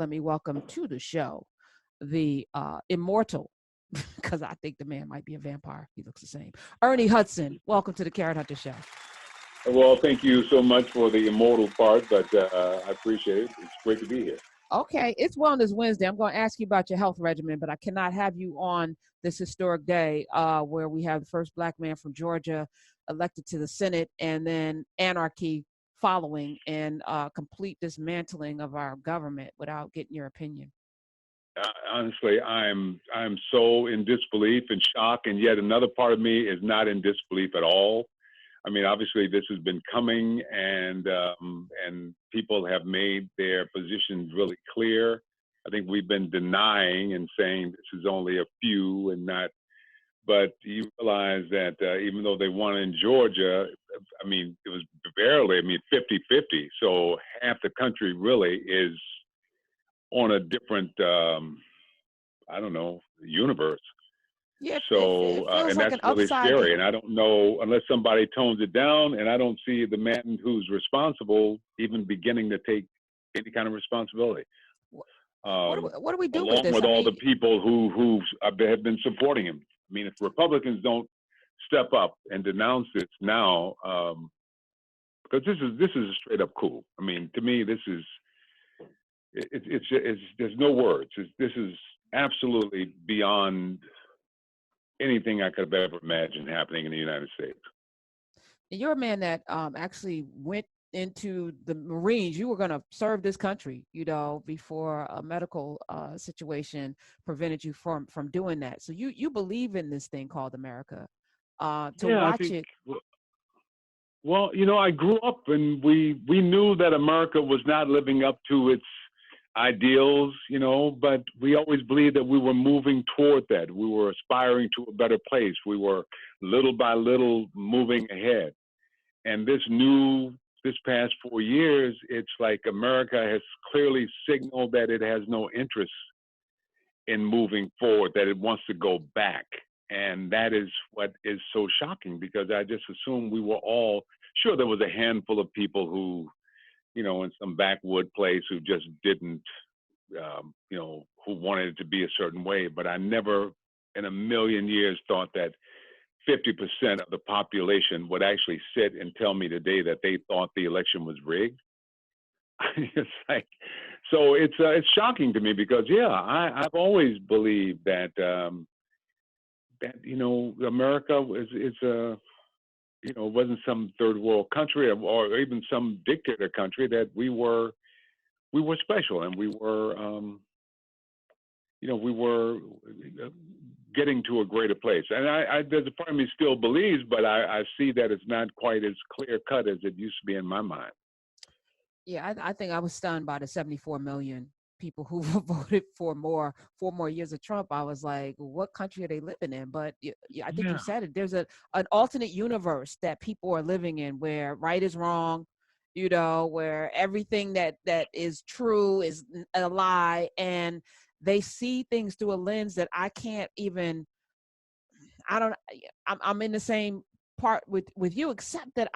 let me welcome to the show the immortal, because I think the man might be a vampire. He looks the same. Ernie Hudson, welcome to the Carrot Hunter Show. Well, thank you so much for the immortal part, but I appreciate it. It's great to be here. Okay, it's Wellness Wednesday. I'm going to ask you about your health regimen, but I cannot have you on this historic day where we have the first Black man from Georgia elected to the Senate, and then anarchy following and complete dismantling of our government without getting your opinion. Honestly, I'm so in disbelief and shock, and yet another part of me is not in disbelief at all. I mean, obviously, this has been coming, and people have made their positions really clear. I think we've been denying and saying this is only a few and not. But you realize that even though they won in Georgia, I mean, it was barely, 50-50. So half the country really is on a different, universe. Yeah, so, it and like that's really scary. And I don't know, unless somebody tones it down, and I don't see the man who's responsible even beginning to take any kind of responsibility. What do we do along with this? with all the people who have been supporting him. I mean, if Republicans don't step up and denounce this now, because this is a straight up coup. I mean, to me, this is it's there's no words. This is absolutely beyond anything I could have ever imagined happening in the United States. You're a man that actually went into the Marines. You were going to serve this country, before a medical situation prevented you from doing that. So you believe in this thing called America. Watch it. Well, I grew up and we knew that America was not living up to its ideals, but we always believed that we were moving toward that. We were aspiring to a better place. We were little by little moving ahead. And this past 4 years, it's like America has clearly signaled that it has no interest in moving forward, that it wants to go back. And that is what is so shocking, because I just assumed we were all, sure, there was a handful of people who, in some backwood place who just didn't, who wanted it to be a certain way. But I never in a million years thought that 50% of the population would actually sit and tell me today that they thought the election was rigged. It's like, so it's shocking to me, because I've always believed that America is wasn't some third world country or even some dictator country, that we were special, and we were getting to a greater place. And I there's a part of me still believes, but I see that it's not quite as clear cut as it used to be in my mind. Yeah, I think I was stunned by the 74 million people who voted for 4 more years of Trump. I was like, what country are they living in? But I think you said it. There's an alternate universe that people are living in, where right is wrong, where everything that is true is a lie, and they see things through a lens that I can't even. I'm in the same part with you, except that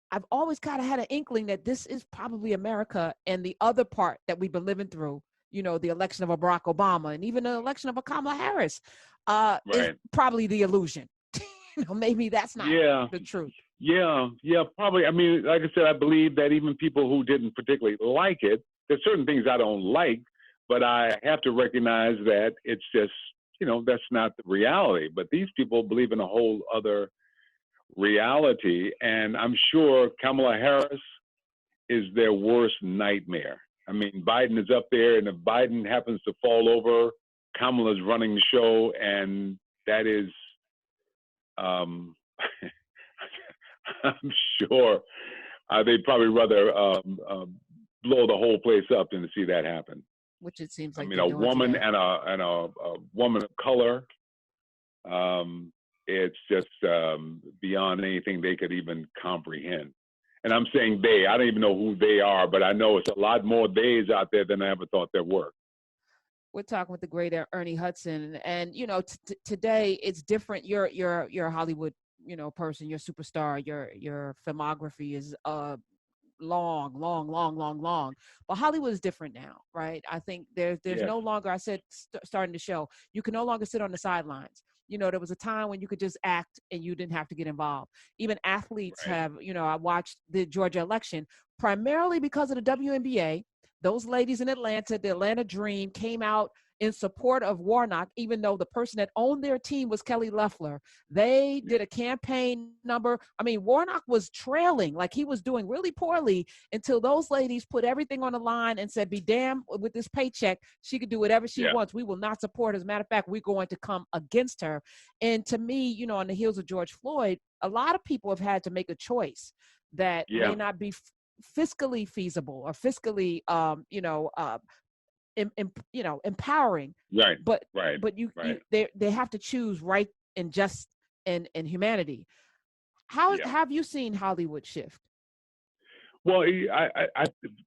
I've always kind of had an inkling that this is probably America, and the other part that we've been living through, the election of a Barack Obama and even the election of a Kamala Harris, is probably the illusion. Maybe that's not the truth. Yeah, probably. I mean, like I said, I believe that even people who didn't particularly like it, there's certain things I don't like, but I have to recognize that it's just, that's not the reality. But these people believe in a whole other reality, and I'm sure Kamala Harris is their worst nightmare. I mean, Biden is up there, and if Biden happens to fall over, Kamala's running the show, and that is, I'm sure they'd probably rather blow the whole place up than to see that happen. Which it seems like, I mean, a woman today. and a woman of color. It's just beyond anything they could even comprehend. And I'm saying they, I don't even know who they are, but I know it's a lot more theys out there than I ever thought there were. We're talking with the great Ernie Hudson, and today it's different. You're a Hollywood person, you're a superstar. Your filmography is long, long, long, long, long. But Hollywood is different now, right? I think there's Yes. no longer. I said starting the show, you can no longer sit on the sidelines. There was a time when you could just act and you didn't have to get involved. Even athletes Right. have, I watched the Georgia election primarily because of the WNBA. Those ladies in Atlanta, the Atlanta Dream, came out in support of Warnock, even though the person that owned their team was Kelly Loeffler. They did a campaign number. I mean, Warnock was trailing, like he was doing really poorly until those ladies put everything on the line and said, be damned with this paycheck. She could do whatever she Yeah. wants. We will not support her. As a matter of fact, we're going to come against her. And to me, on the heels of George Floyd, a lot of people have had to make a choice that Yeah. may not be fiscally feasible or fiscally, empowering. Right. But Right. you Right. they have to choose right and just and humanity. How Yeah. have you seen Hollywood shift? Well,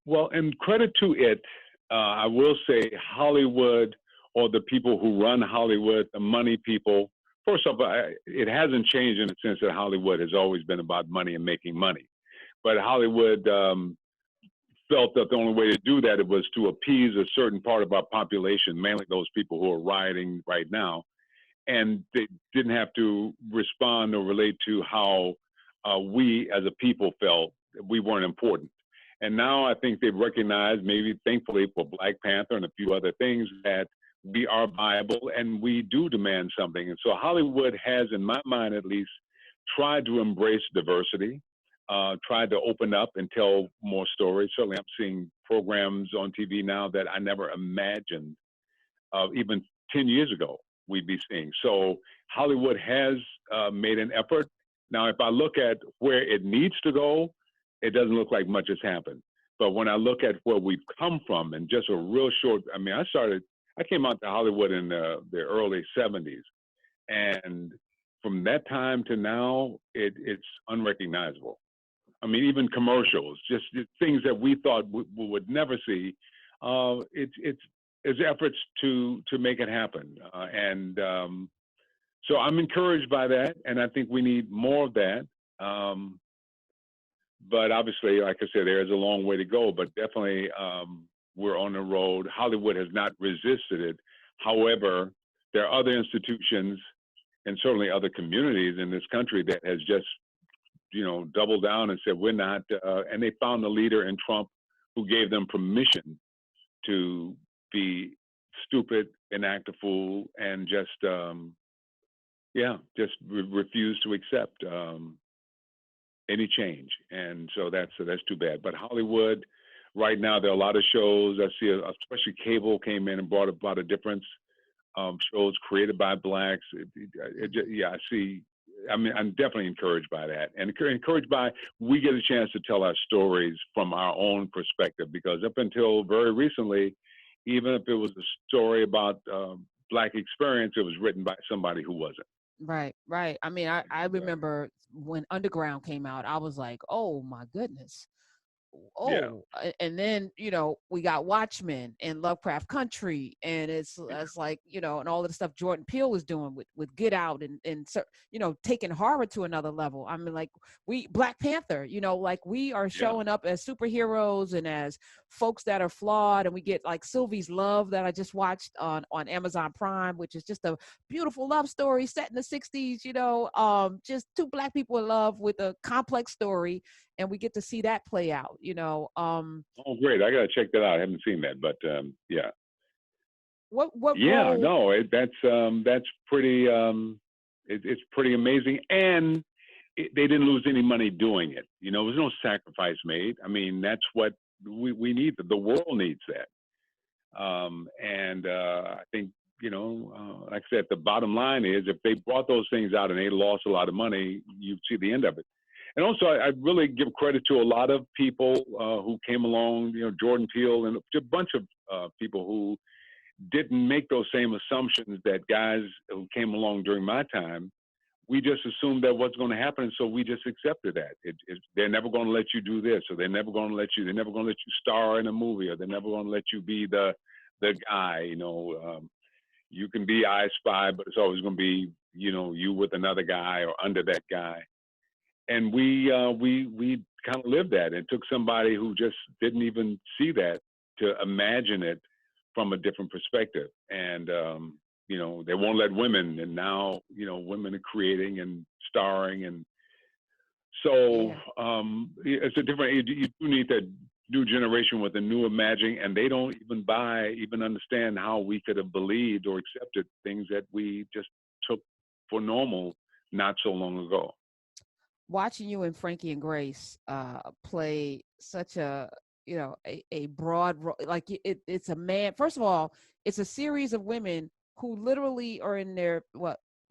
well, and credit to it, I will say Hollywood, or the people who run Hollywood, the money people. First off, it hasn't changed in the sense that Hollywood has always been about money and making money. But Hollywood felt that the only way to do that, it was to appease a certain part of our population, mainly those people who are rioting right now, and they didn't have to respond or relate to how we as a people felt we weren't important. And now I think they've recognized, maybe thankfully for Black Panther and a few other things, that we are viable and we do demand something. And so Hollywood has, in my mind at least, tried to embrace diversity, tried to open up and tell more stories. Certainly I'm seeing programs on TV now that I never imagined even 10 years ago we'd be seeing. So Hollywood has made an effort. Now, if I look at where it needs to go, it doesn't look like much has happened. But when I look at where we've come from, and just a real short, I mean, I came out to Hollywood in the early 70s. And from that time to now, it's unrecognizable. I mean, even commercials, just things that we thought we would never see. It's efforts to make it happen. So I'm encouraged by that, and I think we need more of that. But obviously, like I said, there's a long way to go, but definitely we're on the road. Hollywood has not resisted it. However, there are other institutions and certainly other communities in this country that has just, doubled down and said, we're not, and they found a leader in Trump who gave them permission to be stupid and act a fool and just, refuse to accept any change. And so that's too bad. But Hollywood, right now, there are a lot of shows. I see, especially cable came in and brought about a difference. Shows created by Blacks. I see. I mean, I'm definitely encouraged by that, and encouraged by we get a chance to tell our stories from our own perspective. Because up until very recently, even if it was a story about Black experience, it was written by somebody who wasn't. Right, right. I mean, I remember when Underground came out, I was like, oh my goodness. Yeah. And then we got Watchmen and Lovecraft Country, and it's like and all of the stuff Jordan Peele was doing with Get Out and taking horror to another level. I mean, like we Black Panther, like we are showing up as superheroes and as folks that are flawed, and we get like Sylvie's Love that I just watched on Amazon Prime, which is just a beautiful love story set in the 60s, just two Black people in love with a complex story, and we get to see that play out. Oh, great! I gotta check that out. I haven't seen that, but yeah. What Yeah, role? no, that's pretty. It's pretty amazing, and they didn't lose any money doing it. There was no sacrifice made. I mean, that's what we need. The world needs that. And I think like I said, the bottom line is if they brought those things out and they lost a lot of money, you'd see the end of it. And also, I really give credit to a lot of people who came along, Jordan Peele and a bunch of people who didn't make those same assumptions that guys who came along during my time. We just assumed that what's going to happen, and so we just accepted that. They're never going to let you do this, or they're never going to let you star in a movie, or they're never going to let you be the guy. You can be I Spy, but it's always going to be you with another guy or under that guy. And we kind of live that. It took somebody who just didn't even see that to imagine it from a different perspective. And, they won't let women, and now, women are creating and starring. And so it's a different, you do need that new generation with a new imagining, and they don't even understand how we could have believed or accepted things that we just took for normal not so long ago. Watching you and Frankie and Grace play such a broad role, like it's a man. First of all, it's a series of women who literally are in their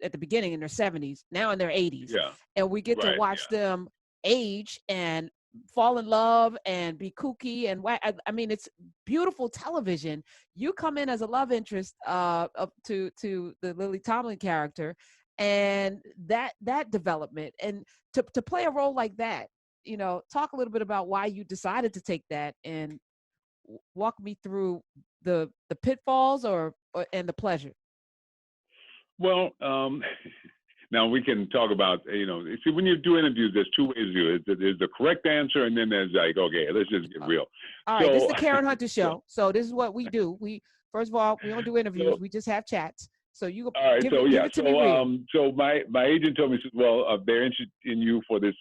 at the beginning in their 70s, now in their 80s, and we get to watch them age and fall in love and be kooky and I mean, it's beautiful television. You come in as a love interest up to the Lily Tomlin character, and that development, and to play a role like that, talk a little bit about why you decided to take that, and walk me through the pitfalls and the pleasure. Well, now we can talk about, see, when you do interviews, there's two ways to do it. There's the correct answer, and then there's like, okay, let's just get real. All right, this is the Karen Hunter show. So this is what we do. First of all, we don't do interviews. We just have chats. So you go. All right. Give it to me real. So my agent told me, well, they're interested in you for this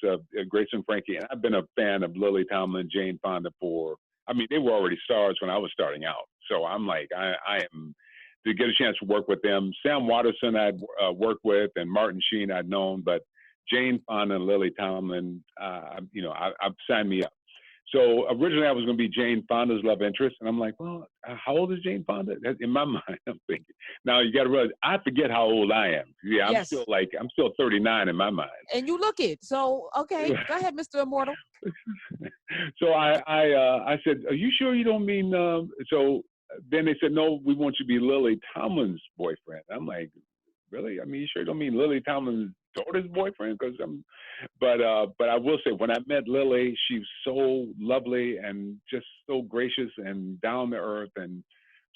Grace and Frankie, and I've been a fan of Lily Tomlin, Jane Fonda they were already stars when I was starting out. So I'm like, I am. To get a chance to work with them. Sam Waterston I'd worked with, and Martin Sheen I'd known, but Jane Fonda and Lily Tomlin, I've signed me up. So originally I was going to be Jane Fonda's love interest, and I'm like, well, how old is Jane Fonda? In my mind, I'm thinking. Now you got to realize, I forget how old I am. Yeah, I'm still 39 in my mind. And you look it. So okay, go ahead, Mr. Immortal. So I said, are you sure you don't mean so? Then they said, no, we want you to be Lily Tomlin's boyfriend. I'm like, really? I mean, you sure don't mean Lily Tomlin's daughter's boyfriend? But I will say, when I met Lily, she's so lovely and just so gracious and down to earth. And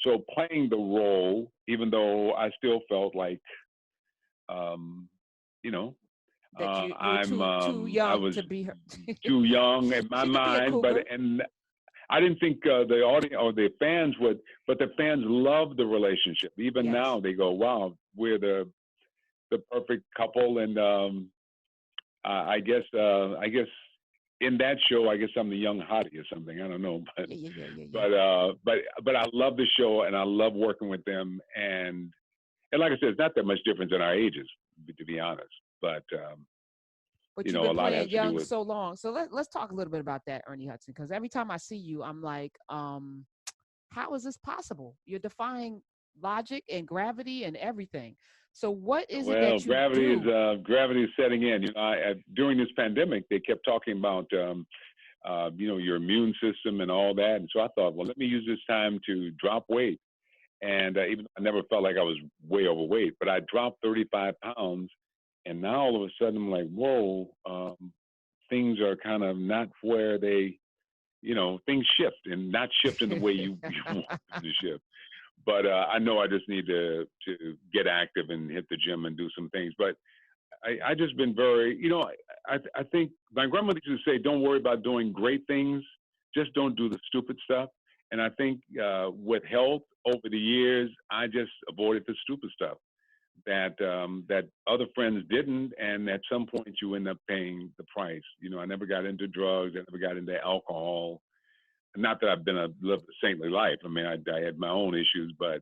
so playing the role, even though I still felt like, I'm too young I was to be her. too young in my mind, and I didn't think the audience or the fans would, but the fans love the relationship. Even now, they go, "Wow, we're the perfect couple." And I guess in that show, I guess I'm the young hottie or something. I don't know, but but I love the show, and I love working with them. And like I said, it's not that much difference in our ages, to be honest. But you've been playing young so long. So let's talk a little bit about that, Ernie Hudson, because every time I see you, I'm like, how is this possible? You're defying logic and gravity and everything. So what is it that you do? Gravity is setting in. During this pandemic, they kept talking about, your immune system and all that. And so I thought, well, let me use this time to drop weight. And even I never felt like I was way overweight, but I dropped 35 pounds. And now all of a sudden I'm like, whoa, things are kind of not where they, things shift, and not shift in the way you want them to shift. But I know I just need to get active and hit the gym and do some things. But I just been very, I think my grandmother used to say, don't worry about doing great things, just don't do the stupid stuff. And I think with health over the years, I just avoided the stupid stuff that other friends didn't, and at some point you end up paying the price. I never got into drugs, I never got into alcohol. Not that I've lived a saintly life. I mean, I had my own issues, but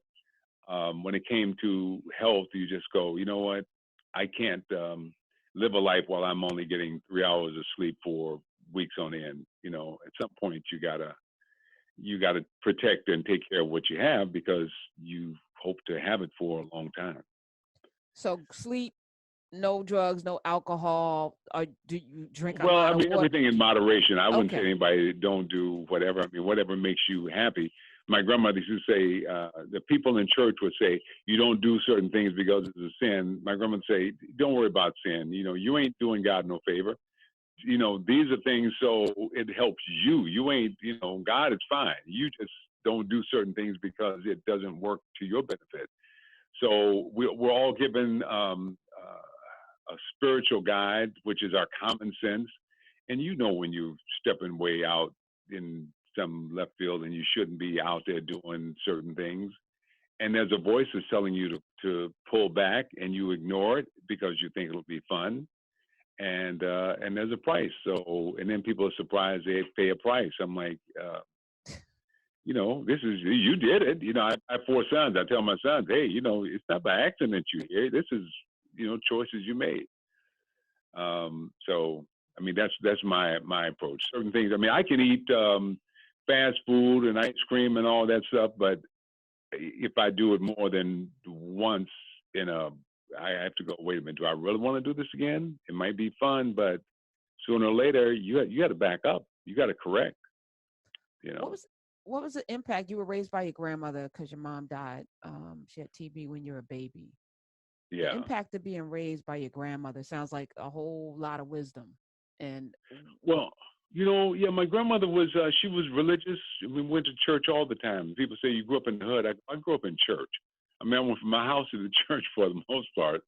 when it came to health, you just go, you know what? I can't live a life while I'm only getting 3 hours of sleep for weeks on end. At some point you gotta protect and take care of what you have, because you hope to have it for a long time. So sleep, no drugs, no alcohol, or do you drink a lot of water? Everything in moderation. I wouldn't say anybody don't do whatever. I mean, whatever makes you happy. My grandmother used to say, the people in church would say, you don't do certain things because it's a sin. My grandmother would say, don't worry about sin. You ain't doing God no favor. These are things so it helps you. You ain't, God is fine. You just don't do certain things because it doesn't work to your benefit. So we're all given a spiritual guide, which is our common sense. and you know when you're stepping way out in some left field and you shouldn't be out there doing certain things. And there's a voice that's telling you to pull back, and you ignore it because you think it'll be fun. And there's a price. So, and then people are surprised they pay a price. I'm like, this is, you did it. I have 4 sons. I tell my sons, hey, it's not by accident you're here. This is, choices you made. So, I mean, that's my approach. Certain things. I mean, I can eat fast food and ice cream and all that stuff, but if I do it more than once I have to go, wait a minute, do I really want to do this again? It might be fun, but sooner or later, you got to back up. You got to correct, What was the impact? You were raised by your grandmother because your mom died. She had TB when you were a baby. Yeah. The impact of being raised by your grandmother sounds like a whole lot of wisdom. And my grandmother was, she was religious. We went to church all the time. People say you grew up in the hood. I grew up in church. I mean, I went from my house to the church for the most part,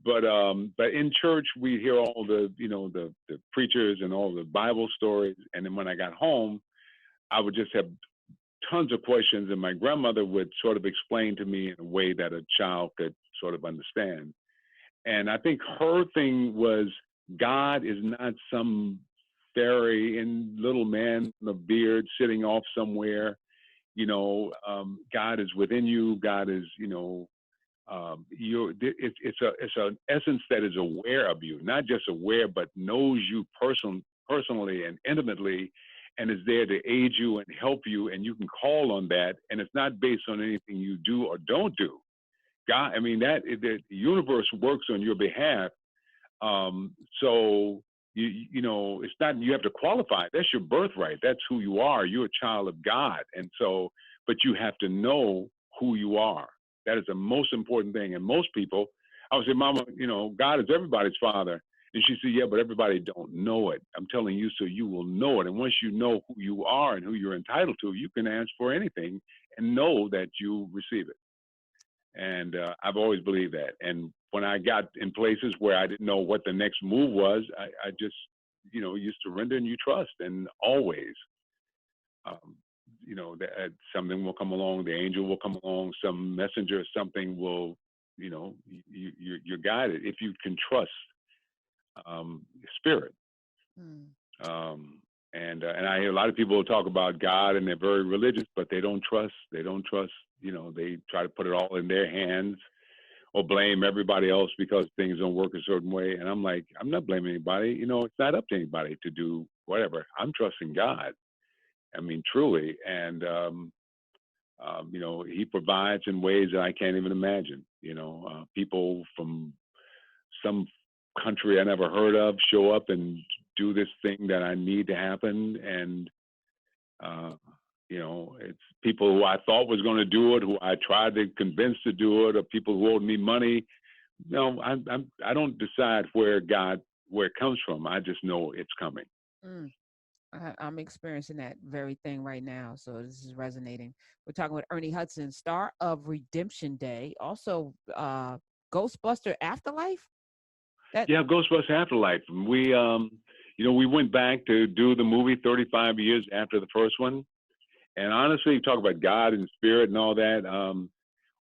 but in church we hear all the the preachers and all the Bible stories, and then when I got home, I would just have tons of questions, and my grandmother would sort of explain to me in a way that a child could sort of understand. And I think her thing was God is not some fairy and little man in a beard sitting off somewhere. God is within you. God is, it's an essence that is aware of you, not just aware, but knows you personally and intimately, and is there to aid you and help you, and you can call on that, and it's not based on anything you do or don't do. God, I mean, the universe works on your behalf. So it's not, you have to qualify. That's your birthright. That's who you are. You're a child of God. And so, but you have to know who you are. That is the most important thing. And most people, I would say, Mama, God is everybody's father. And she said, yeah, but everybody don't know it. I'm telling you, so you will know it. And once you know who you are and who you're entitled to, you can ask for anything and know that you receive it. And I've always believed that. And when I got in places where I didn't know what the next move was, I just, you surrender and you trust. And always, something will come along, the angel will come along, some messenger, something will, you're guided if you can trust spirit. And I hear a lot of people talk about God and they're very religious, but they don't trust. They try to put it all in their hands or blame everybody else because things don't work a certain way. And I'm like, I'm not blaming anybody. It's not up to anybody to do whatever. I'm trusting God. I mean, truly. And, he provides in ways that I can't even imagine. People from some country I never heard of show up and do this thing that I need to happen. And, it's people who I thought was going to do it, who I tried to convince to do it, or people who owed me money. I don't decide where it comes from. I just know it's coming. I'm experiencing that very thing right now. So this is resonating. We're talking with Ernie Hudson, star of Redemption Day, also Ghostbuster Afterlife. Yeah, Ghostbusters Afterlife. We, we went back to do the movie 35 years after the first one. And honestly, you talk about God and spirit and all that.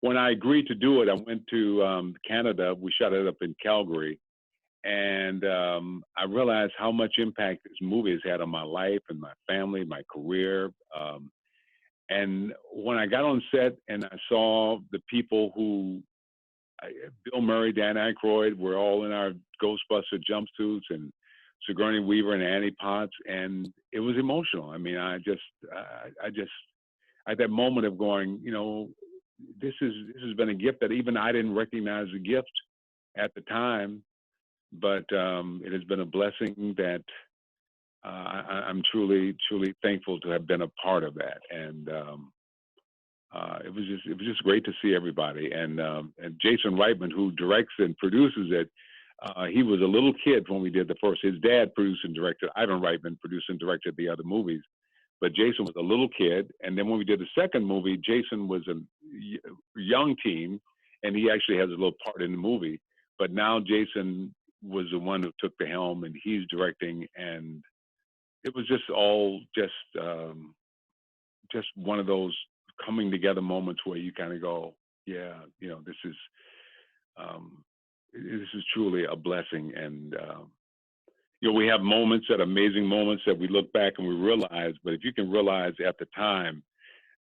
When I agreed to do it, I went to Canada. We shot it up in Calgary. And I realized how much impact this movie has had on my life and my family, my career. And when I got on set and I saw the people who, Bill Murray, Dan Aykroyd, we're all in our Ghostbuster jumpsuits, and Sigourney Weaver and Annie Potts, and it was emotional. I mean, I at that moment of going, this has been a gift that even I didn't recognize the gift at the time, but it has been a blessing that I'm truly, truly thankful to have been a part of that. And it was just great to see everybody. And Jason Reitman, who directs and produces it, he was a little kid when we did the first. His dad produced and directed. Ivan Reitman produced and directed the other movies, but Jason was a little kid. And then when we did the second movie, Jason was a young teen, and he actually has a little part in the movie. But now Jason was the one who took the helm, and he's directing and it was just all just one of those coming together moments where you kind of go, yeah, um, this is truly a blessing. And we have moments, that amazing moments that we look back and we realize. But if you can realize at the time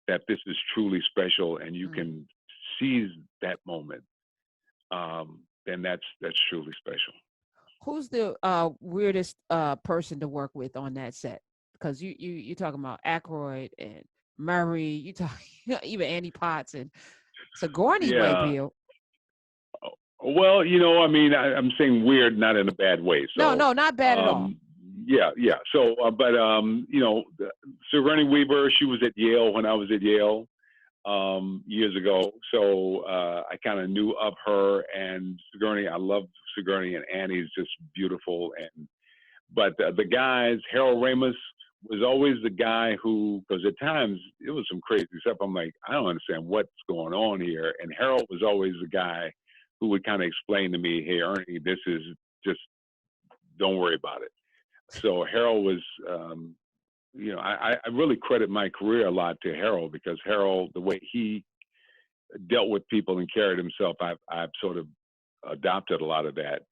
that this is truly special, and you can seize that moment, then that's truly special. Who's the weirdest person to work with on that set? Because you talking about Aykroyd and Murray, you talk even Andy Potts and Sigourney Yeah. Weaver. Well, I mean, I'm saying weird, not in a bad way. No, So, not bad at all. Yeah. So, but Sigourney Weaver, she was at Yale when I was at Yale years ago. So I kind of knew of her, and Sigourney. I love Sigourney, and Annie's just beautiful. But the guys, Harold Ramis was always the guy who, because at times it was some crazy stuff. I'm like, I don't understand what's going on here. And Harold was always the guy who would kind of explain to me, hey, Ernie, this is just, don't worry about it. So Harold was, I really credit my career a lot to Harold, because Harold, the way he dealt with people and carried himself, I've sort of adopted a lot of that.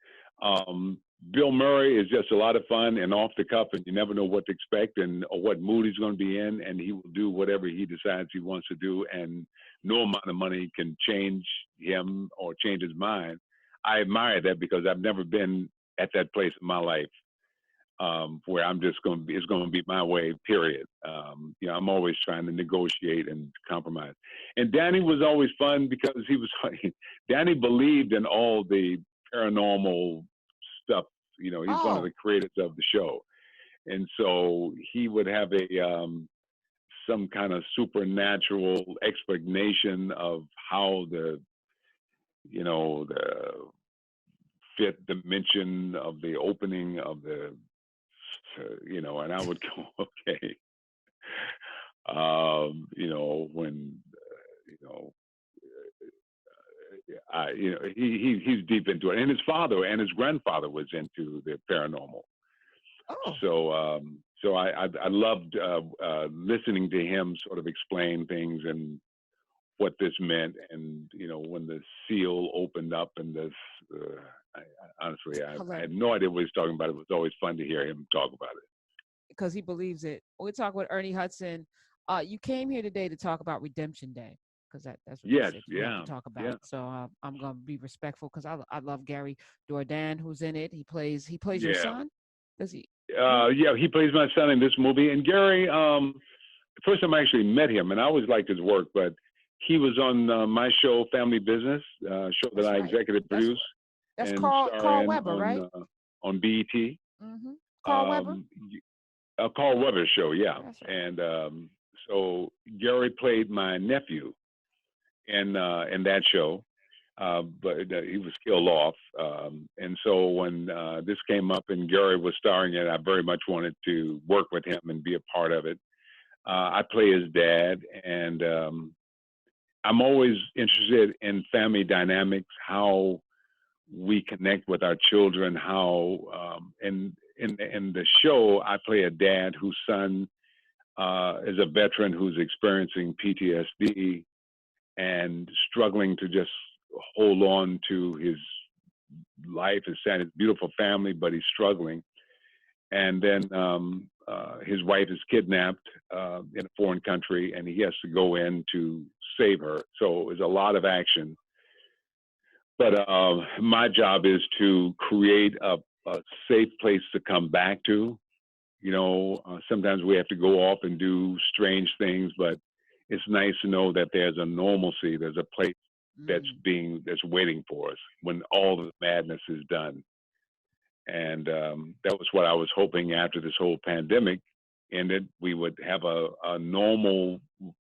Bill Murray is just a lot of fun and off the cuff, and you never know what to expect or what mood he's going to be in, and he will do whatever he decides he wants to do, and no amount of money can change him or change his mind. I admire that, because I've never been at that place in my life where I'm just it's going to be my way, period. I'm always trying to negotiate and compromise. And Danny was always fun, because Danny believed in all the paranormal stuff. He's one of the creators of the show. And so he would have some kind of supernatural explanation of how the fifth dimension of the opening of the, and I would go, okay. When, he's deep into it, and his father and his grandfather was into the paranormal. So I loved listening to him sort of explain things and what this meant, and when the seal opened up, and this. Honestly, I had no idea what he was talking about. It was always fun to hear him talk about it, because he believes it. We're talking with Ernie Hudson. You came here today to talk about Redemption Day, because that's what you said you have to talk about. Yeah. So I'm gonna be respectful, because I love Gary Dourdan, who's in it. He plays your son. Does he? Yeah, he plays my son in this movie. And Gary, the first time I actually met him, and I always liked his work, but he was on my show, Family Business, show that I executive produced. That's Carl Weber, right? On BET. Mm-hmm. Carl Weber? Carl Weber's show, yeah. Right. And so Gary played my nephew in that show, but he was killed off. And so when this came up and Gary was starring in it, I very much wanted to work with him and be a part of it. I play his dad, and I'm always interested in family dynamics, how we connect with our children, how in the show I play a dad whose son is a veteran who's experiencing PTSD and struggling to just hold on to his life, his beautiful family, but he's struggling. And then his wife is kidnapped in a foreign country, and he has to go in to save her. So it was a lot of action. But my job is to create a safe place to come back to. Sometimes we have to go off and do strange things, but it's nice to know that there's a normalcy, there's a place that's waiting for us when all the madness is done. And that was what I was hoping after this whole pandemic ended, we would have a normal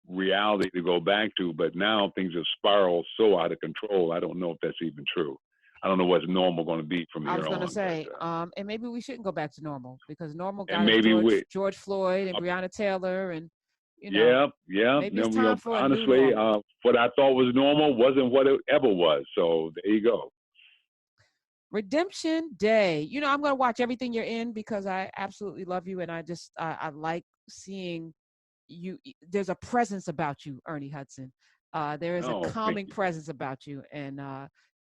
reality to go back to. But now things have spiraled so out of control. I don't know if that's even true. I don't know what's normal going to be from here on. I was going to say, and maybe we shouldn't go back to normal, because normal got George Floyd and Breonna Taylor, and Yeah. Maybe it's time for honestly, what I thought was normal wasn't what it ever was. So there you go. Redemption Day. You know, I'm going to watch everything you're in because I absolutely love you. And I like seeing you. There's a presence about you, Ernie Hudson. There is a Oh, thank calming you. presence about you. And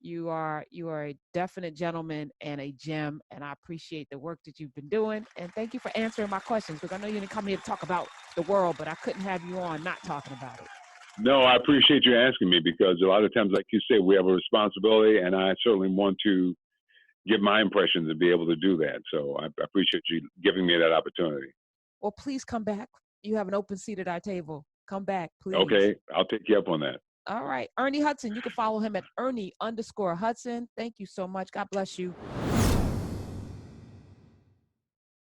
you are a definite gentleman and a gem. And I appreciate the work that you've been doing. And thank you for answering my questions because I know you didn't come here to talk about the world, but I couldn't have you on not talking about it. No, I appreciate you asking me because a lot of times, like you say, we have a responsibility, and I certainly want to give my impressions and be able to do that. So I appreciate you giving me that opportunity. Well, please come back. You have an open seat at our table. Come back, please. Okay, I'll take you up on that. All right. Ernie Hudson, you can follow him at Ernie_Hudson. Thank you so much. God bless you.